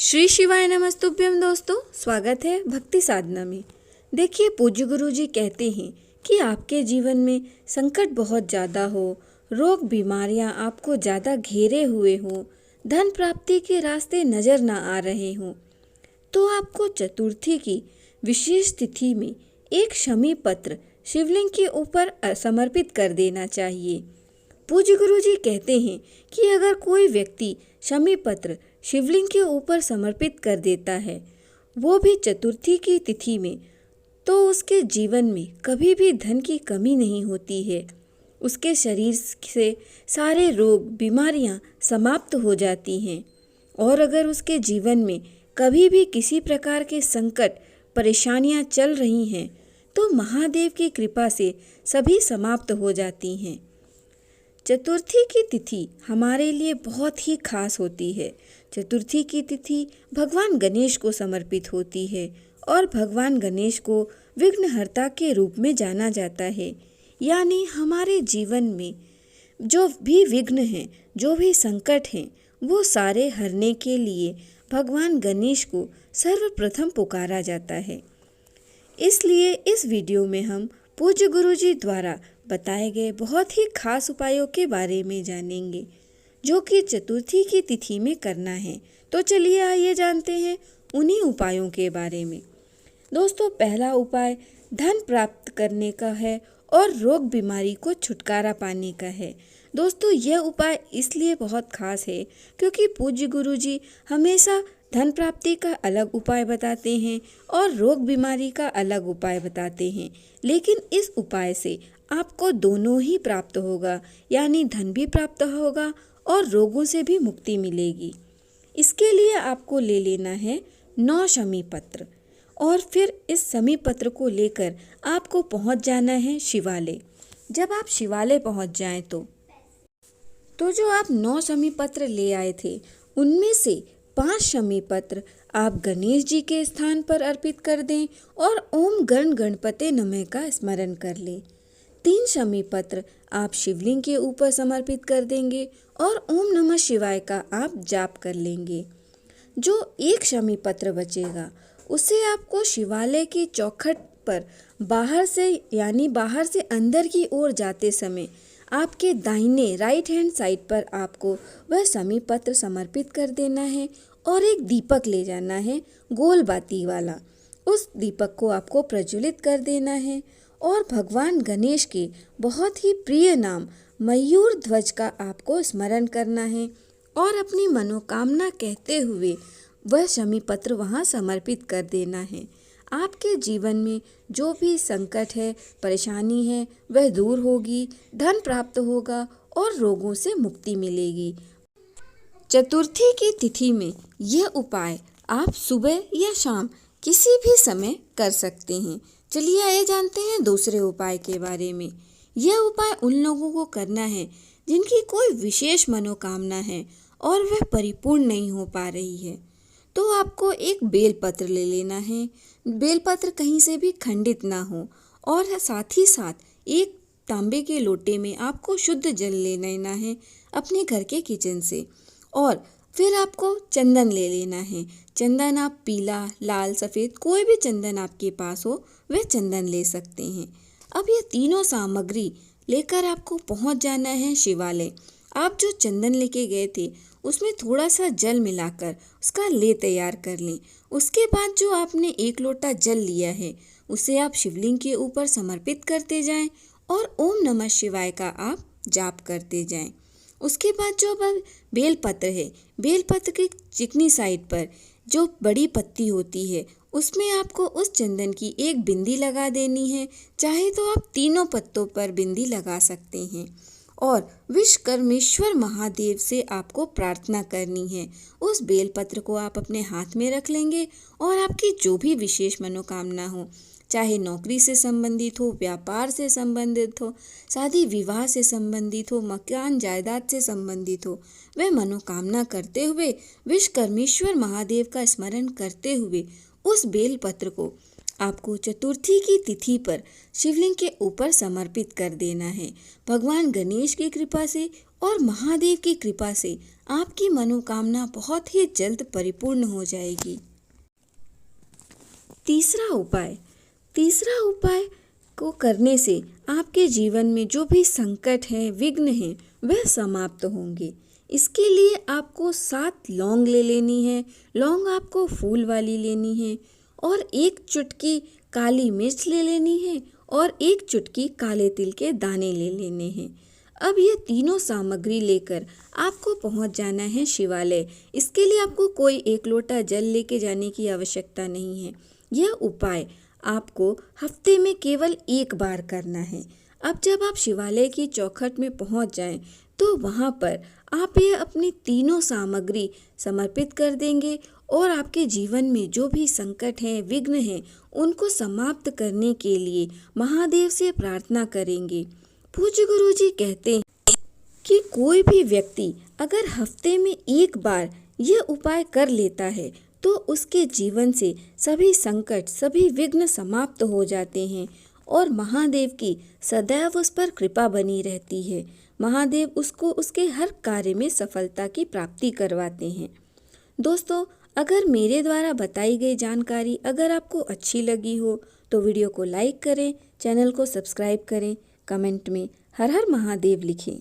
श्री शिवाय नमस्तुभ्यम। दोस्तों, स्वागत है भक्ति साधना में। देखिए, पूज्य गुरु जी कहते हैं कि आपके जीवन में संकट बहुत ज़्यादा हो, रोग बीमारियां आपको ज़्यादा घेरे हुए हों, धन प्राप्ति के रास्ते नज़र ना आ रहे हों, तो आपको चतुर्थी की विशेष तिथि में एक शमी पत्र शिवलिंग के ऊपर समर्पित कर देना चाहिए। पूज्य गुरु जी कहते हैं कि अगर कोई व्यक्ति शमी पत्र शिवलिंग के ऊपर समर्पित कर देता है, वो भी चतुर्थी की तिथि में, तो उसके जीवन में कभी भी धन की कमी नहीं होती है। उसके शरीर से सारे रोग बीमारियां समाप्त हो जाती हैं। और अगर उसके जीवन में कभी भी किसी प्रकार के संकट परेशानियां चल रही हैं, तो महादेव की कृपा से सभी समाप्त हो जाती हैं। चतुर्थी की तिथि हमारे लिए बहुत ही खास होती है। चतुर्थी की तिथि भगवान गणेश को समर्पित होती है और भगवान गणेश को विघ्नहर्ता के रूप में जाना जाता है। यानी हमारे जीवन में जो भी विघ्न हैं, जो भी संकट हैं, वो सारे हरने के लिए भगवान गणेश को सर्वप्रथम पुकारा जाता है। इसलिए इस वीडियो में हम पूज्य गुरु जी द्वारा बताए गए बहुत ही खास उपायों के बारे में जानेंगे, जो कि चतुर्थी की तिथि में करना है। तो चलिए आइए जानते हैं उन्हीं उपायों के बारे में। दोस्तों, पहला उपाय धन प्राप्त करने का है और रोग बीमारी को छुटकारा पाने का है। दोस्तों, यह उपाय इसलिए बहुत खास है क्योंकि पूज्य गुरु जी हमेशा धन प्राप्ति का अलग उपाय बताते हैं और रोग बीमारी का अलग उपाय बताते हैं, लेकिन इस उपाय से आपको दोनों ही प्राप्त होगा, यानी धन भी प्राप्त होगा और रोगों से भी मुक्ति मिलेगी। इसके लिए आपको ले लेना है 9 शमी पत्र और फिर इस शमी पत्र को लेकर आपको पहुंच जाना है शिवालय। जब आप शिवालय पहुंच जाएं तो जो आप 9 शमी पत्र ले आए थे, उनमें से 5 शमी पत्र आप गणेश जी के स्थान पर अर्पित कर दें और ओम गण गणपते नमः का स्मरण कर लें। 3 शमी पत्र आप शिवलिंग के ऊपर समर्पित कर देंगे और ओम नमः शिवाय का आप जाप कर लेंगे। जो 1 शमी पत्र बचेगा, उसे आपको शिवालय की चौखट पर बाहर से अंदर की ओर जाते समय आपके दाहिने राइट हैंड साइड पर आपको वह शमी पत्र समर्पित कर देना है और एक दीपक ले जाना है, गोल बाती वाला। उस दीपक को आपको प्रज्वलित कर देना है और भगवान गणेश के बहुत ही प्रिय नाम मयूर ध्वज का आपको स्मरण करना है और अपनी मनोकामना कहते हुए वह शमी पत्र वहाँ समर्पित कर देना है। आपके जीवन में जो भी संकट है, परेशानी है, वह दूर होगी, धन प्राप्त होगा और रोगों से मुक्ति मिलेगी। चतुर्थी की तिथि में यह उपाय आप सुबह या शाम किसी भी समय कर सकते हैं। चलिए आइए जानते हैं दूसरे उपाय के बारे में। यह उपाय उन लोगों को करना है जिनकी कोई विशेष मनोकामना है और वह परिपूर्ण नहीं हो पा रही है। तो आपको एक बेलपत्र ले लेना है। बेलपत्र कहीं से भी खंडित ना हो और साथ ही साथ एक तांबे के लोटे में आपको शुद्ध जल ले लेना है अपने घर के किचन से। और फिर आपको चंदन ले लेना है। चंदन आप पीला, लाल, सफ़ेद कोई भी चंदन आपके पास हो वह चंदन ले सकते हैं। अब ये तीनों सामग्री लेकर आपको पहुंच जाना है शिवालय। आप जो चंदन लेके गए थे उसमें थोड़ा सा जल मिलाकर उसका ले तैयार कर लें। उसके बाद जो आपने 1 लोटा जल लिया है उसे आप शिवलिंग के ऊपर समर्पित करते जाएं और ओम नमः शिवाय का आप जाप करते जाएं। उसके बाद जो बेलपत्र है, बेलपत्र की चिकनी साइड पर जो बड़ी पत्ती होती है उसमें आपको उस चंदन की एक बिंदी लगा देनी है। चाहे तो आप तीनों पत्तों पर बिंदी लगा सकते हैं और विश्वकर्मेश्वर महादेव से आपको प्रार्थना करनी है। उस बेलपत्र को आप अपने हाथ में रख लेंगे और आपकी जो भी विशेष मनोकामना हो, चाहे नौकरी से संबंधित हो, व्यापार से संबंधित हो, शादी विवाह से संबंधित हो, मकान जायदाद से संबंधित हो, वह मनोकामना करते हुए विश्वकर्मेश्वर महादेव का स्मरण करते हुए उस बेलपत्र को आपको चतुर्थी की तिथि पर शिवलिंग के ऊपर समर्पित कर देना है। भगवान गणेश की कृपा से और महादेव की कृपा से आपकी मनोकामना बहुत ही जल्द परिपूर्ण हो जाएगी। तीसरा उपाय को करने से आपके जीवन में जो भी संकट है, विघ्न है, वह समाप्त होंगे। इसके लिए आपको 7 लौंग ले लेनी है। लौंग आपको फूल वाली लेनी है और 1 चुटकी काली मिर्च ले लेनी है और 1 चुटकी काले तिल के दाने ले लेने हैं। अब ये तीनों सामग्री लेकर आपको पहुंच जाना है शिवालय। इसके लिए आपको कोई 1 लोटा जल लेके जाने की आवश्यकता नहीं है। यह उपाय आपको हफ्ते में केवल 1 बार करना है। अब जब आप शिवालय की चौखट में पहुंच जाएं, तो वहां पर आप ये अपनी तीनों सामग्री समर्पित कर देंगे और आपके जीवन में जो भी संकट हैं, विघ्न हैं, उनको समाप्त करने के लिए महादेव से प्रार्थना करेंगे। पूज्य गुरु जी कहते हैं कि कोई भी व्यक्ति अगर हफ्ते में 1 बार यह उपाय कर लेता है तो उसके जीवन से सभी संकट, सभी विघ्न समाप्त हो जाते हैं और महादेव की सदैव उस पर कृपा बनी रहती है। महादेव उसको उसके हर कार्य में सफलता की प्राप्ति करवाते हैं। दोस्तों, अगर मेरे द्वारा बताई गई जानकारी अगर आपको अच्छी लगी हो तो वीडियो को लाइक करें, चैनल को सब्सक्राइब करें, कमेंट में हर हर महादेव लिखें।